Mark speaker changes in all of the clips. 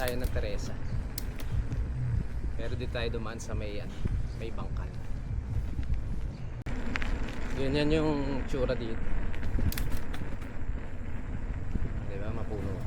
Speaker 1: tayo ng Teresa. Pero di tayo dumaan sa may bangkal. Yan yung tsura dito. Diba? Mapuno.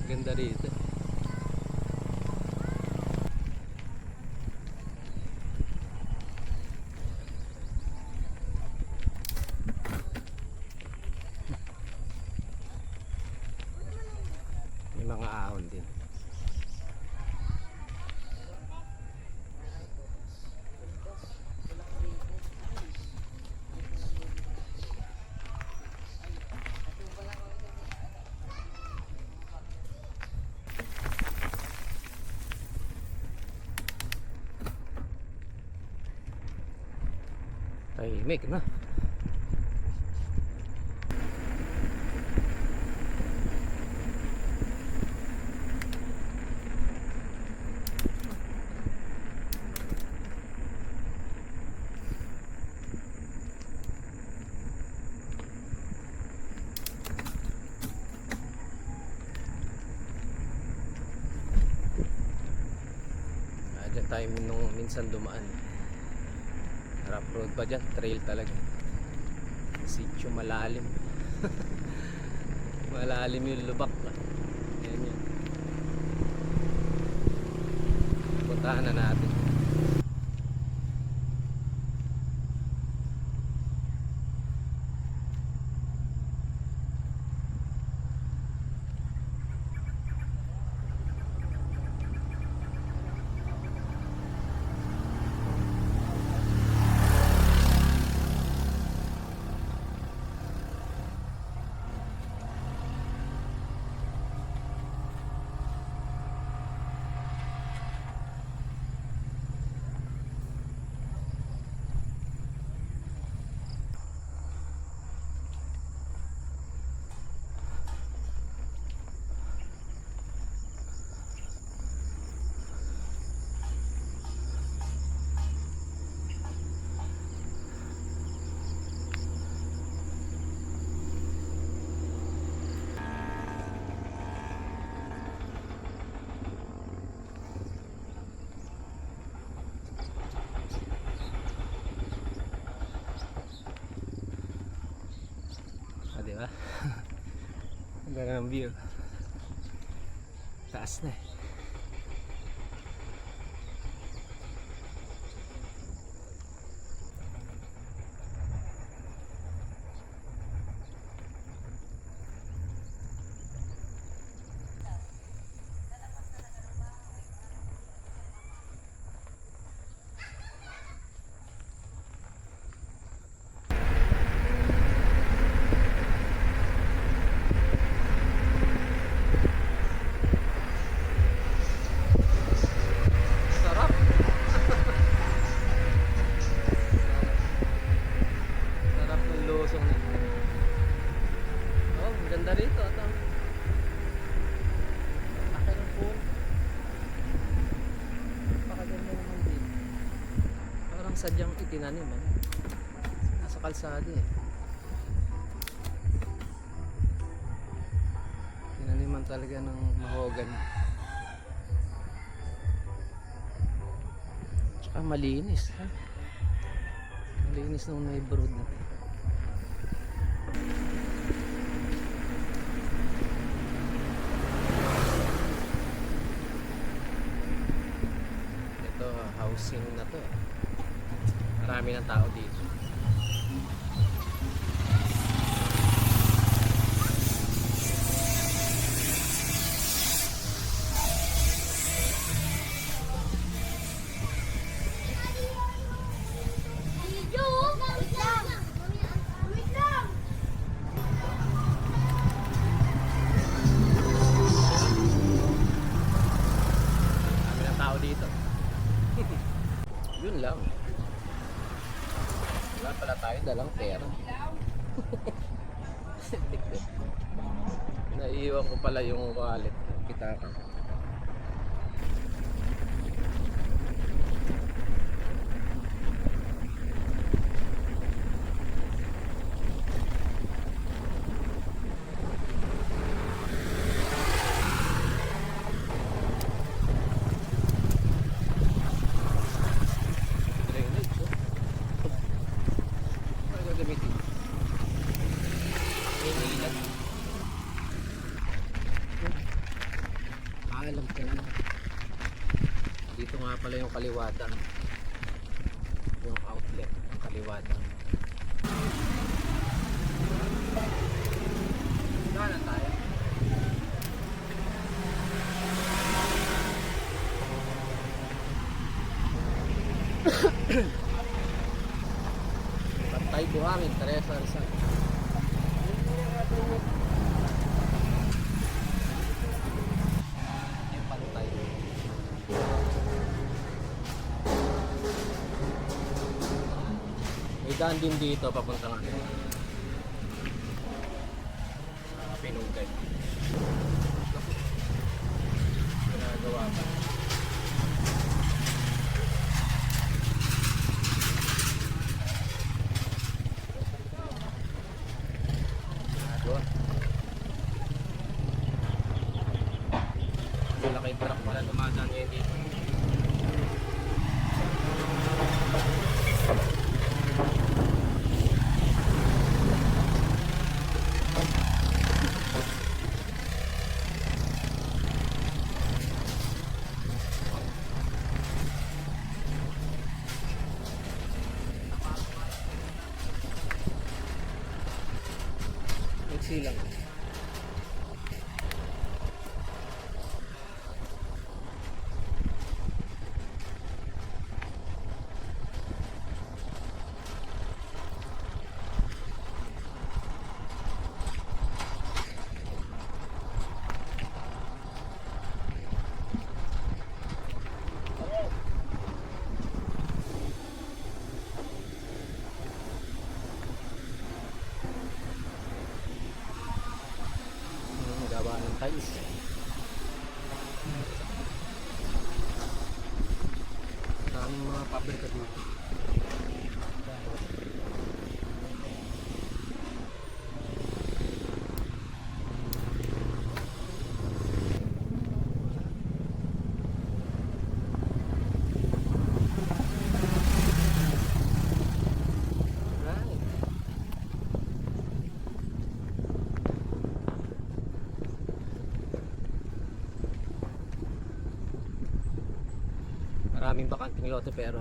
Speaker 1: Ganda rito. May mga ahon din. Tahimik na. Diyan tayo minsan dumaan. Rough road pa dyan, trail talaga. Sityo malalim. Malalim yung lubak. Ayan yun. Puntahan na natin. Diba? Ang ganda ng view. Taas na eh. Sadyang itinanim nasa kalsada eh. Tinaniman talaga ng mahogan. Tsaka malinis ha? Malinis nung neighborhood na. Ito housing na to. Marami ng tao dito. Marami ng tao dito. Yun lang. Wala pala tayo dalang pera. Naiiwan ko pala yung wallet. Kita ka. Drainage, oh. Ano gagamitin? Ilan? Alam ko na. Dito nga pala yung kaliwatan. Yung outlet ng kaliwatan. Saan na tayo? Pantay Buhangin, Teresa Rizal. Yung pantay. May daan din dito papunta nga. Pinugay. Ginagawa pa. Doon. Malaki truck pala dumadaan ngayon dito. Nagsilang. Gawa ng tiles. Maraming mga pabrika dito. Maraming bakanting lote pero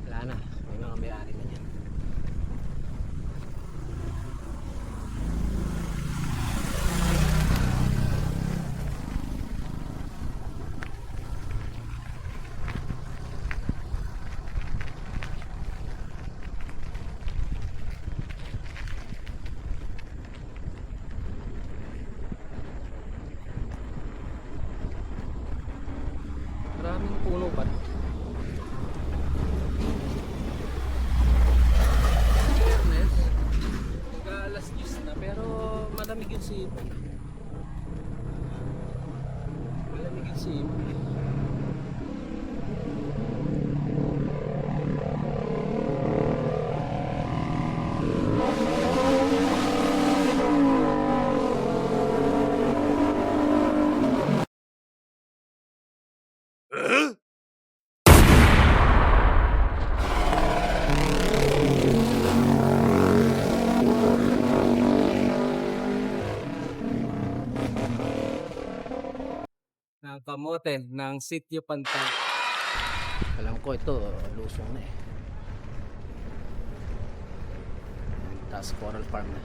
Speaker 1: wala na, may mga may-ari na yan. Maraming puno ba? Fairness, mag-alas 10 na pero malamig yung sipon. Malamig yung sipon. Ng kamote ng Sitio Pantay. Alam ko ito, lusong na eh. Tapos Coral Farm na.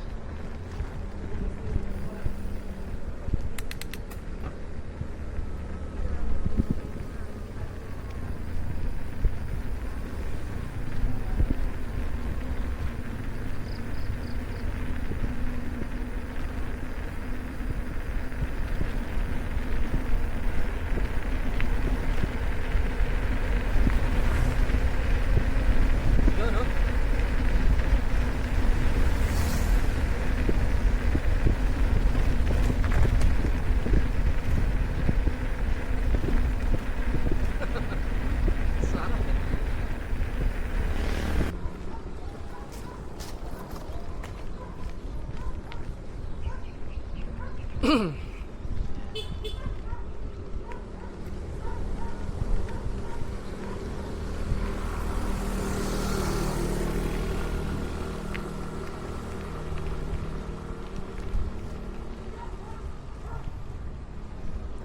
Speaker 1: Yun, no? Sarap eh.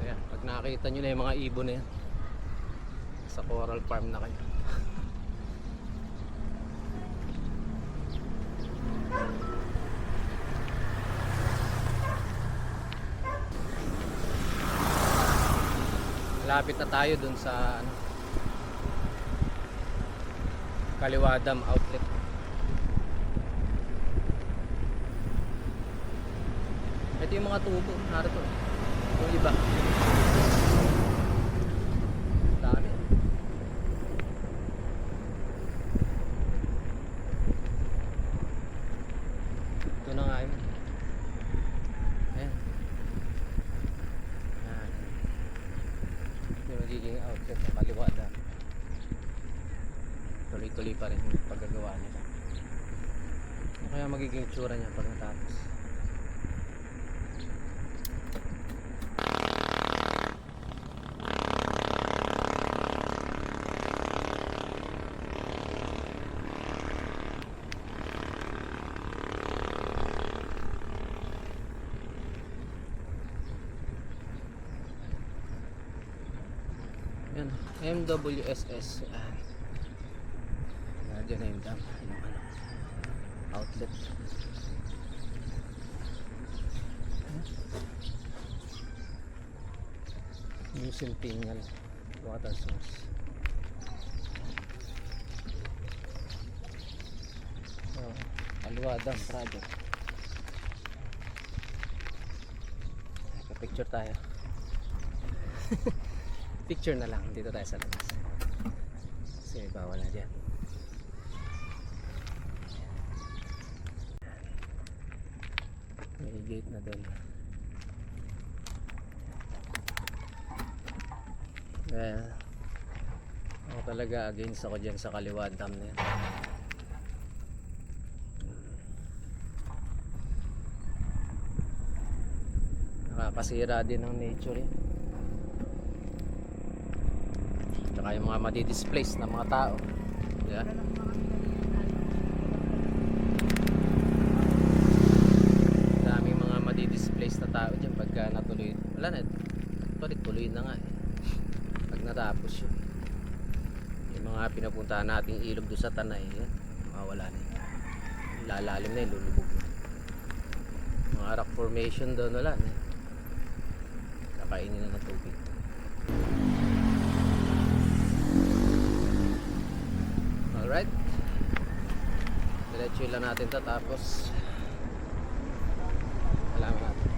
Speaker 1: Ayan, pag nakita nyo na yung mga ibon na yan, sa Coral Farm na kayo. Malapit na tayo dun sa ano, Kaliwa Dam Outlet. Ito yung mga tubo, narito. Yung iba. Dami. Ito na nga yun. Ayan. Ayan. Yung magiging outlet ng Kaliwa Dam. Tuloy-tuloy pa rin yung paggagawa nila. Ano kaya magiging tsura niya pag natapos? Yan, MWSS. Diyan na yung dam, yung ano, outlet. New Centennial water source. Kaliwa Dam project. Picture tayo. Picture na lang, dito tayo sa labas. Kasi bawal na dyan. May gate na doon. Ako talaga against ako dyan sa Kaliwa Dam na yan. Nakakasira din ng nature eh. Tsaka yung mga madi-displace na mga tao. Yeah. Daming mga madi-displace na tao dyan pagka natuloy. Wala na, tuloy na nga eh. Pag natapos yun, yung mga pinapuntahan nating ilog doon sa Tanay, yan, mawala na yun. Lalalim na yun, lulubog na. Mga rock formation doon, wala na. Kakainin na ng tubig. Alright, diretso lang natin ito, tapos alaman natin.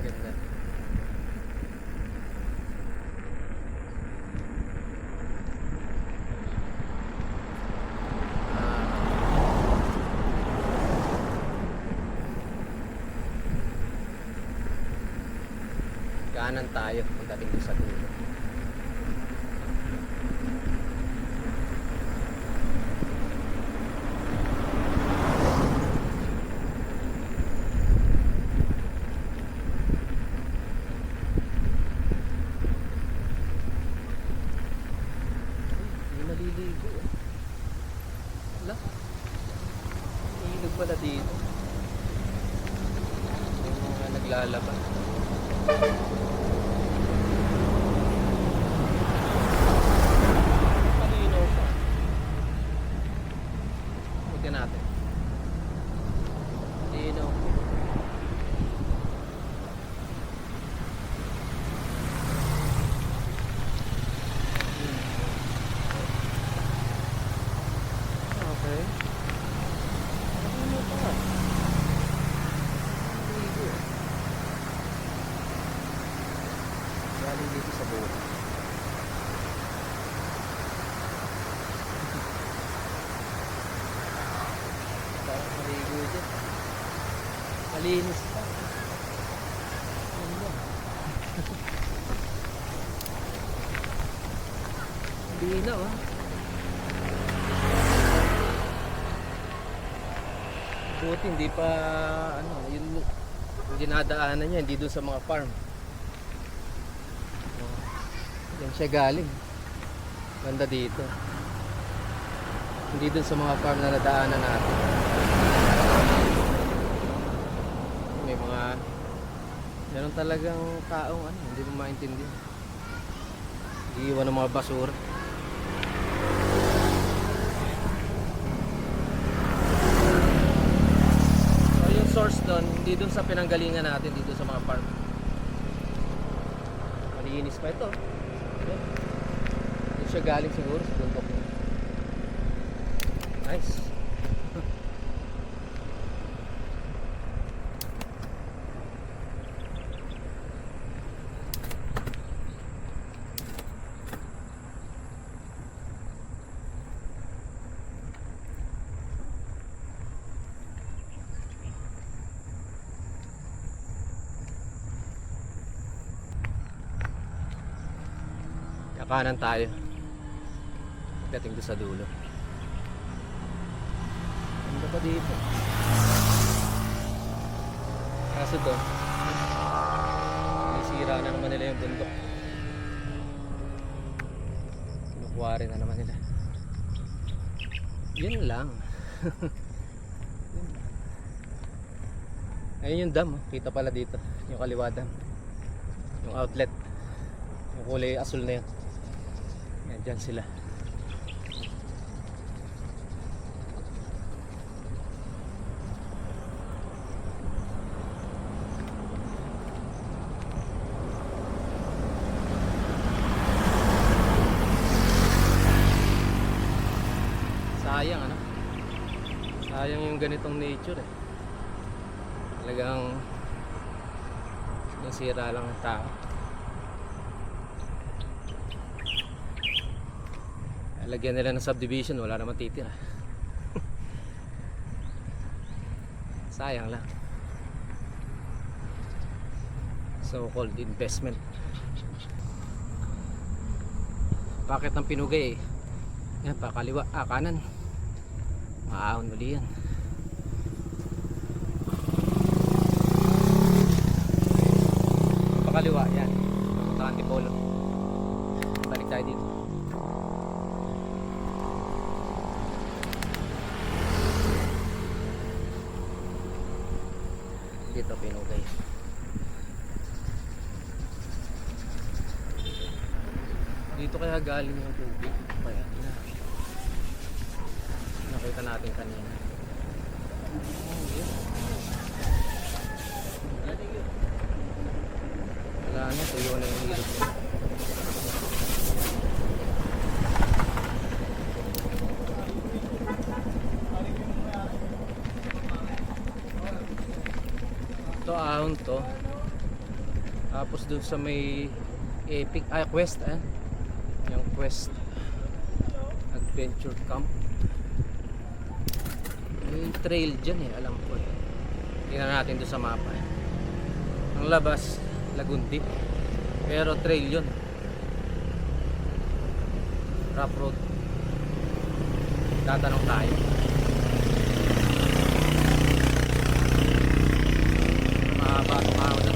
Speaker 1: Ganda. Kanan tayo pagdating sa dulo. Naliligo eh. Wala. Ilog pala dito. Yung mga naglalaba. Malinaw pa. Tingnan natin. Linaw. Okay. Ano pa? Ligo. Galing dito sa buhok. Parang maligo dyan. Malinis pa. Ganda. Linaw ah. Buti hindi pa ano, yun yung dinadaanan niya, hindi doon sa mga farm. Oh, yan siya galing. Ganda dito. Hindi doon sa mga farm na nadaanan natin. May mga meron talagang taong ano, hindi mo maintindihan. Iiwan ng mga basura. So yung source doon, hindi doon sa pinanggalingan natin, dito sa mga farm. Malinis pa ito. Okay. Hindi siya galing siguro sa bundok niya. Nice. Kanan tayo. Dating doon sa dulo. Ano pa dito? Kaso doon, sinisira na naman nila yung bundok. Kinukuwari na naman nila. Yun lang. Ayun yung dam, oh. Kita pala dito. Yung kaliwa dam. Yung outlet. Yung kulay asul na yun. Yan, dyan sila. Sayang ano, sayang yung ganitong nature eh. Talagang nasira lang ng tao. Lagyan nila ng subdivision, wala naman titira. Sayang lang. So-called investment. Bakit ng pinugay eh? Yan, pakaliwa, kanan. Maahon muli yan. Pakaliwa, yan. Punta Antipolo. Balik tayo dito. Dito pinugay. Dito kaya galing yung tubig. Kaya nakita natin kanina. Wala na, tuyo na yung ilog niya. Ito ahon to. Tapos dun sa may Epic, Quest yung Quest Adventure Camp. May trail dyan eh, alam ko eh. Tingnan natin doon sa mapa eh. Ang labas, Lagundi. Pero trail yun. Rough road. Tatanong tayo. Mahaba at mahaba na.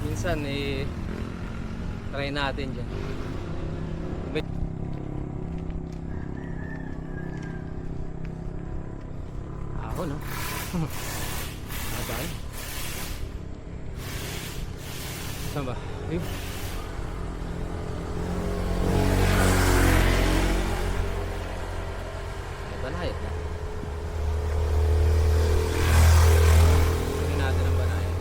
Speaker 1: Minsan eh try natin dyan. dahon, no? Dahon. Saan ba? Ayun. Banayad na. Tingnan natin ang banayad.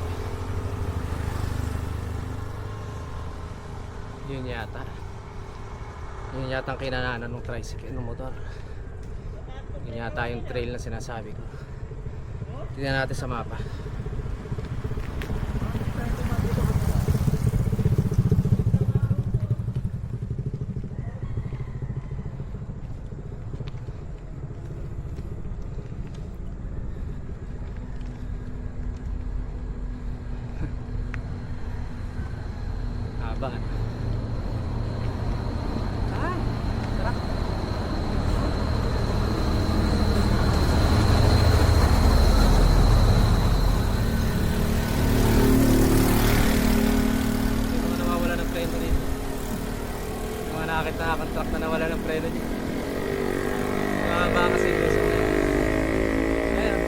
Speaker 1: Yun yata. Yun yata ang kinananan ng tricycle ng motor. Yun yata yung trail na sinasabi ko. Tingnan natin sa mapa. Haba. Ah, tara. May mga nawawala ng preno dito. Mga nakakita akong truck na nawala ng preno dito. Mga baka kasi ito sa mga. Ayan.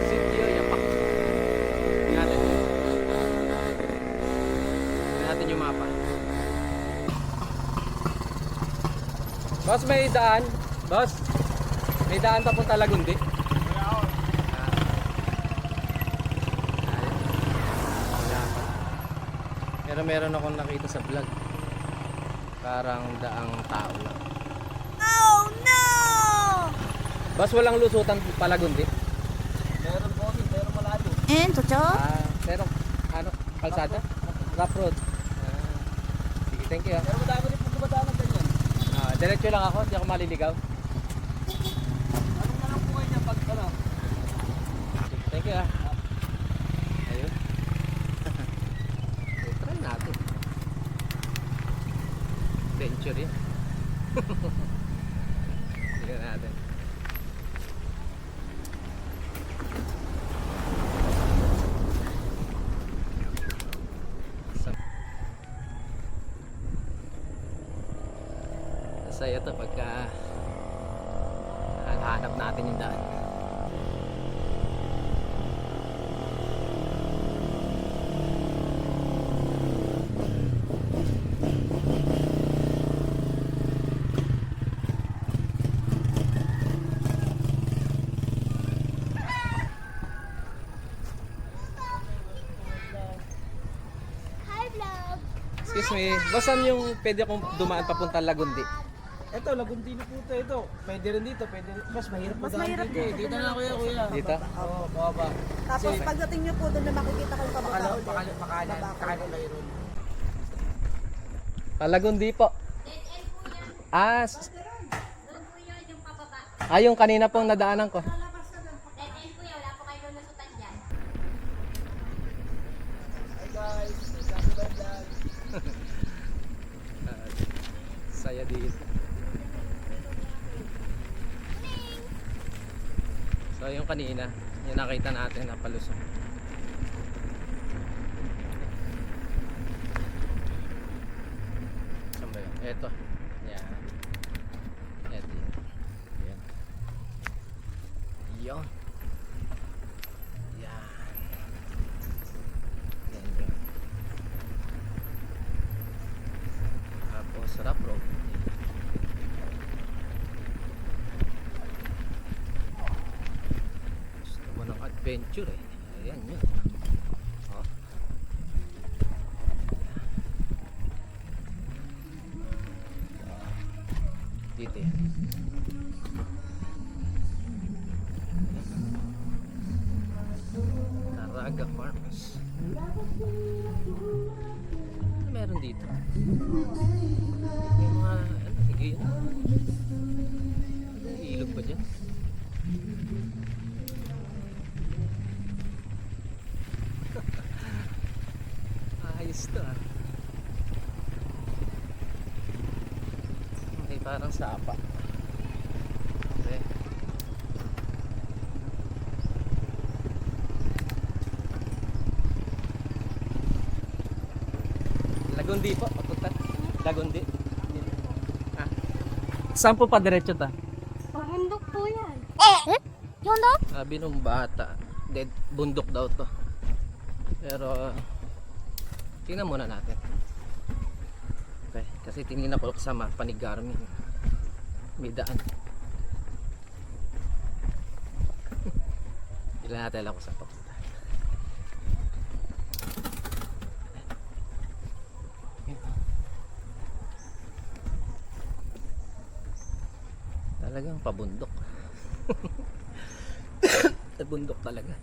Speaker 1: Sitio, yapak. Tingnan natin. Tingnan natin yung mapa. Boss, may daan. Boss, may daan papunta Lagundi. Pero meron akong nakita sa vlog. Parang daang tao lang.
Speaker 2: Oh no!
Speaker 1: Boss, walang lusutan palagundi.
Speaker 3: Meron po, pero malayo.
Speaker 2: Totoo?
Speaker 1: Pero ano, kalsada? Rough road. Sige, thank you.
Speaker 3: Pero madami rin po dumadaan ng ganyan.
Speaker 1: Diretso lang ako, hindi ako maliligaw.
Speaker 3: Anong na lang po kayo niya pag ano?
Speaker 1: Thank you. Ayun. Try natin. Venture yan. Tignan natin. Masaya to pagka hanap natin yung daan.
Speaker 2: Hi vlog!
Speaker 1: Excuse me, basan yung pwede kong dumaan papunta Lagundi?
Speaker 3: Ito, Lagundino po ito. Pwede rin dito, pwede rin. Mas mahirap po
Speaker 2: Mas
Speaker 3: daan
Speaker 2: mahirap
Speaker 3: dito.
Speaker 2: dito.
Speaker 3: Dito na kuya.
Speaker 1: Dito?
Speaker 3: Oo, baba.
Speaker 2: Tapos pagdating nyo po doon na makikita ko yung kababa ulit.
Speaker 3: Pakanan kayo ron.
Speaker 1: Lagundi po. Yung kanina pong nadaanan ko.
Speaker 3: Hi guys, sabi ba vlog?
Speaker 1: Saya dito. So yung kanina, yung nakita natin na palusong. Saan ba yun? Eto. Yan. Eto yun. Yan. Yun. Yan. Yan yun. Tapos sarap bro. Gusto mo ng adventure eh. Ayan yun. Oh. Dito yan. Caraga Farms. Ano meron dito? May mga sige yun. May ilog pa dyan. Ayos to ah. Okay, parang sapa. Okay. Lagundi po, papunta. Lagundi. Saan po pa diretso ta?
Speaker 2: Pabundok po yan.
Speaker 1: Sabi nung bata, dead bundok daw to. Pero tingnan muna natin. Okay, kasi tingin ako sa mapa ni Garmin. May daan. Ilan natin ako sa papunta. Talagang pabundok. Bundok talaga.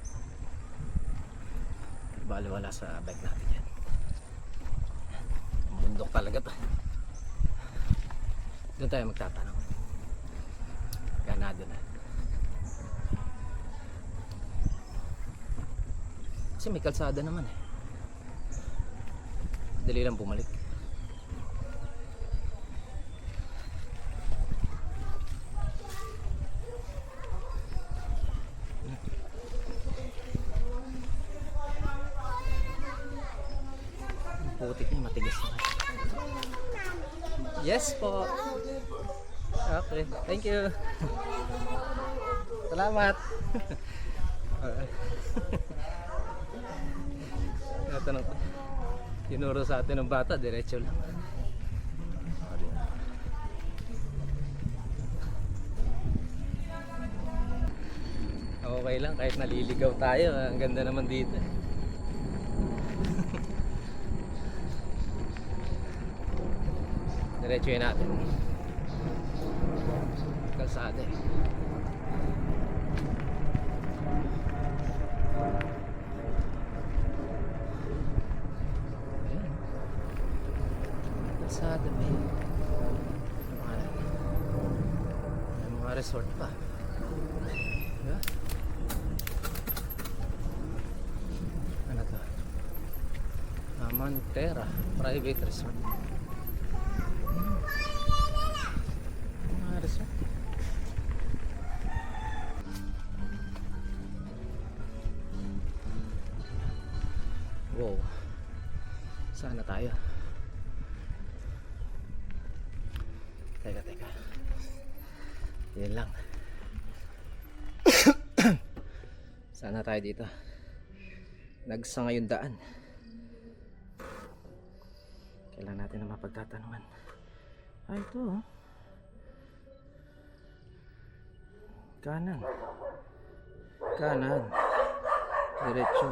Speaker 1: Bali wala sa bike natin yan. Bundok talaga to. Doon tayo magtatanong. Ganado na. Kasi may kalsada naman eh. Dali lang bumalik. Putik niya, matigas na. Yes po. Okay, thank you. Salamat. Ito na to. Tinuro sa atin ng bata, diretso lang. Okay lang, kahit naliligaw tayo. Ang ganda naman dito. Diretsuhin natin. Kalsada eh. Ayan. Kalsada eh. May mga resort pa. Diba? Ano to? Amantera Private Resort. Wow. Sana tayo. Teka. Yan lang. Sana tayo dito. Nagsanga yung daan. Kailangan natin na mapagtatanungan. Ay, ito oh. Kanan. Diretso.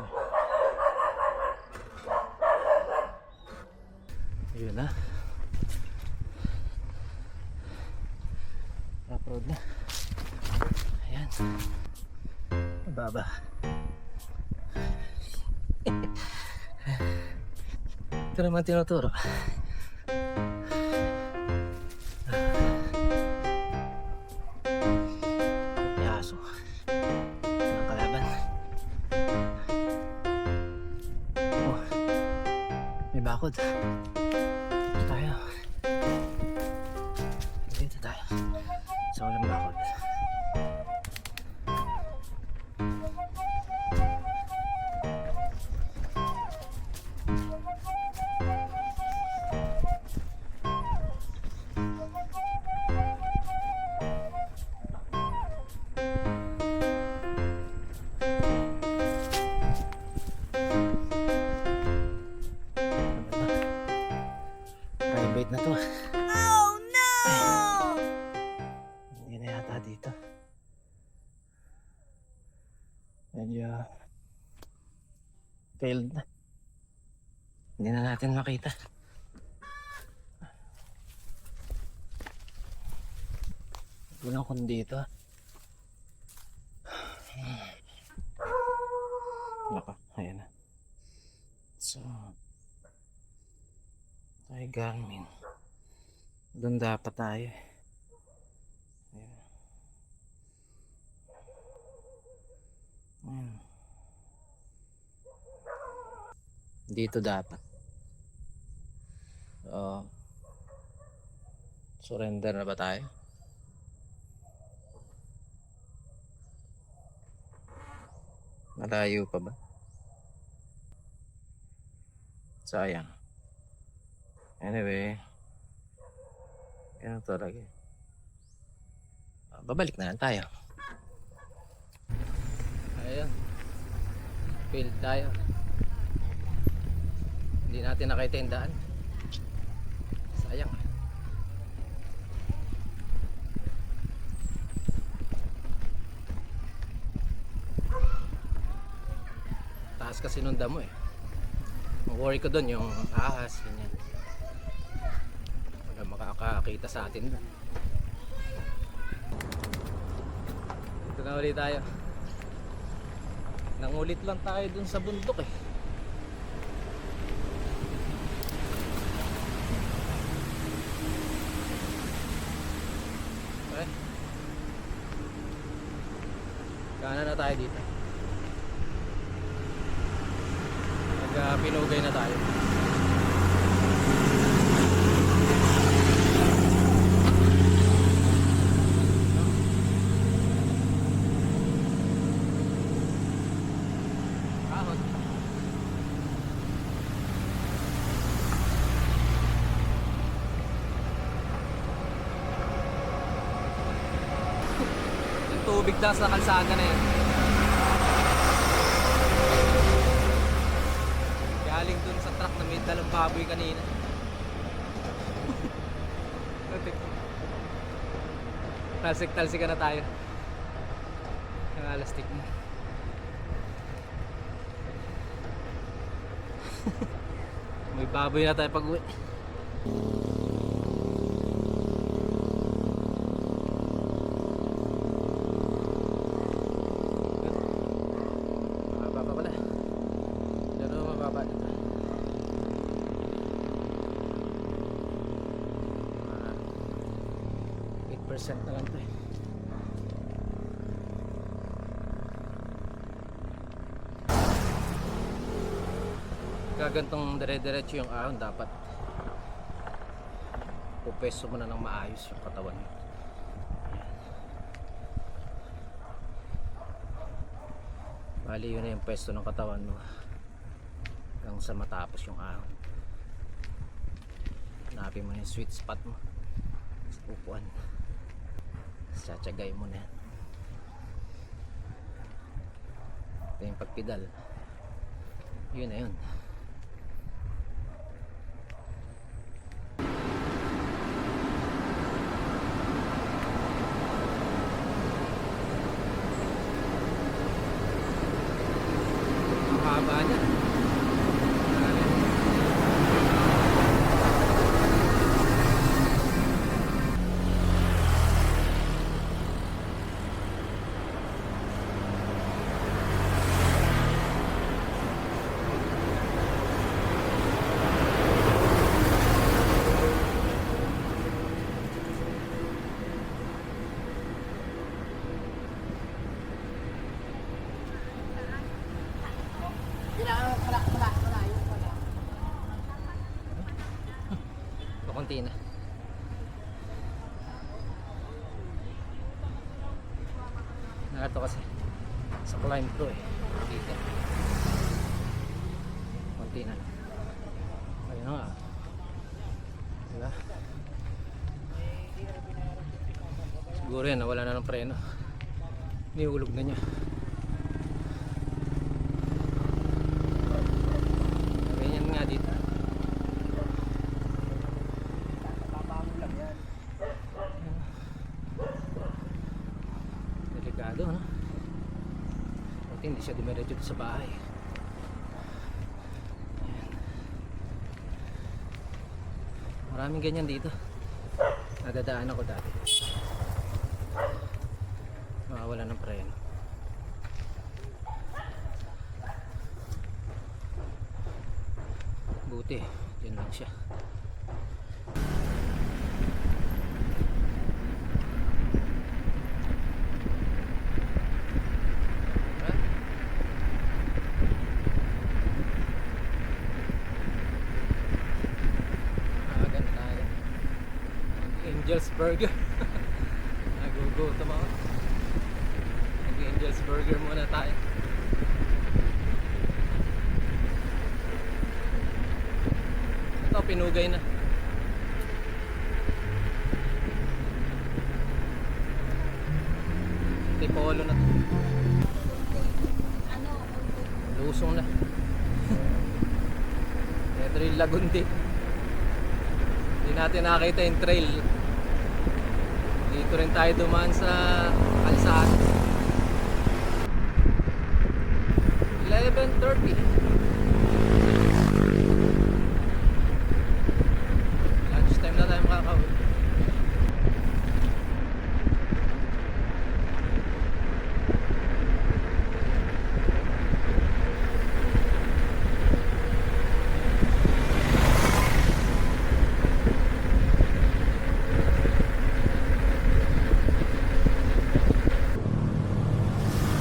Speaker 1: Ayun na. Road na. Ayan. Mababa. Ito naman tinuturo. Yaso. Nakalaban. Oh. May bakod. Dito tayo. Sa walang bakod. Private na to.
Speaker 2: Oh no!
Speaker 1: Hindi na yata dito. Medyo failed na. Hindi na natin makita. Kulang kung dito. Naka, ayan na. So, tayo Garmin. Doon dapat tayo. Ayan. Ayan. Dito dapat. Surrender na ba tayo? Malayo pa ba? Sayang. Anyway, ganun talaga. Babalik na lang tayo. Ayun. Failed tayo. Hindi natin nakita yung daan. Sayang. Taas kasi nung damo eh. Ang worry ko doon yung ahas, ganyan. Wala makakakita sa atin doon. Ito na ulit tayo. Nangulit lang tayo dun sa bundok eh. Okay. Kanan na tayo dito. Pinugay na tayo. Ahon. Yung tubig daw sa kalsada na yan. Galing dun sa truck na may dalang baboy kanina. Talsik-talsik na tayo. Ang alastik mo. May baboy na tayo pag-uwi. Mababa pala. Pero mababa dito. 8% na lang to eh. Gagantong dire-diretso yung ahon, dapat pupeso mo na ng maayos yung katawan mo. Bali yun na yung pwesto ng katawan mo hanggang sa matapos yung ahon. Hanapin mo na yung sweet spot mo sa upuan. Tsatsagay mo na yan. Ito yung pagpidal. Yun na yun. Ang haba niya. Pakunti na. Nakato kasi sa climb pro eh. Dito. Kunti na lang. Ayun na nga. Diba? Siguro yan, nawala na ng preno. Nihulog na niya. Ganyan nga dito. Delikado, no? Buti hindi siya dumiretso sa bahay. Ayan. Maraming ganyan dito. Nadadaan ako dati. Makawala ng preno. Buti, dyan lang siya. Angel's Burger. Nagugutom ako. Angel's Burger muna tayo. Ito pinugay na. Tipolo na to. lusong na. Ito yung Lagundi. Hindi natin nakita yung trail. Dito rin tayo dumaan sa kalsada. 11:30. Lunch time na tayo makakauwi.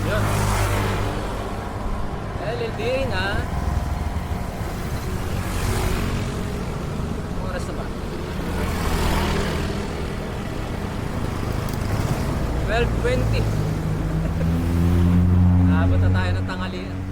Speaker 1: Yun. LLD na. Anong oras na ba? 12:20. Naabot na tayo ng tanghalian.